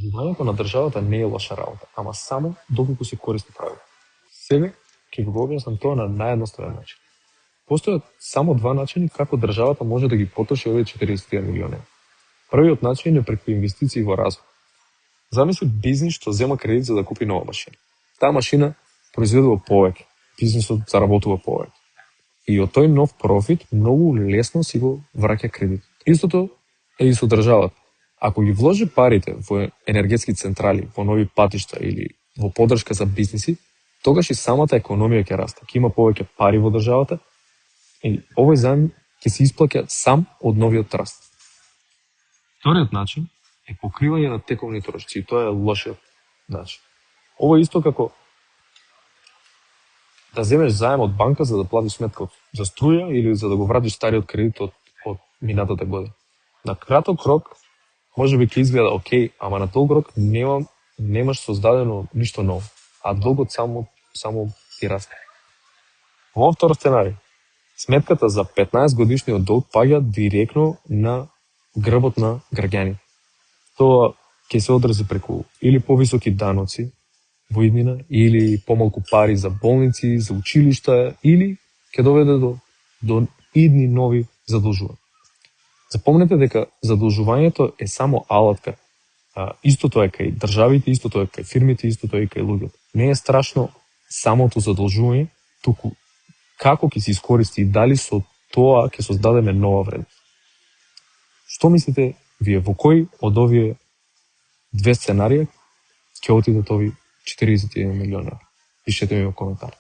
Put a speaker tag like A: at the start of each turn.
A: Заduživaњето на државата не е лоша работа, ама само доколку се користи правилно. Сега ќе го објаснам тоа на наједноставен начин. Постојат само два начини како државата може да ги потроши овие 40 милиони. Првиот начин е преку инвестиции во развој. Замисли бизнис што зема кредит за да купи нова машина. Таа машина произведува повеќе, бизнисот заработува повеќе. И од тој нов профит многу лесно си го враќа кредит. Истото е и со државата. Ако ги вложи парите во енергетски централи, во нови патишта или во поддршка за бизниси, тогаш и самата економија ќе расте. Ќе има повеќе пари во државата и овој заем ќе се исплаќа сам од новиот раст. Вториот начин е покривање на тековни трошоци и тоа е лошиот начин. Ова е исто како да земеш заем од банка за да платиш сметка за струја или за да го вратиш стариот кредит од минатата година. На краток рок може би ќе изгледа окей, ама на долг рок немаш создадено ништо ново, а долгот само ти расте. Во втор сценариј, сметката за 15 годишниот долг паѓа директно на грбот на граѓаните. Тоа ќе се одрази преку или повисоки даноци во иднина, или помалку пари за болници, за училишта, или ќе доведе до идни нови задолжувања. Запомнете дека задолжувањето е само алатка. Истото е кај државите, истото е кај фирмите, истото е кај луѓето. Не е страшно самото задолжување, туку како ќе се искористи и дали со тоа ќе создадеме нова вредност. Што мислите вие, во кој од овие две сценарија ќе отидат овие 41 милиона? Пишете ми во коментар.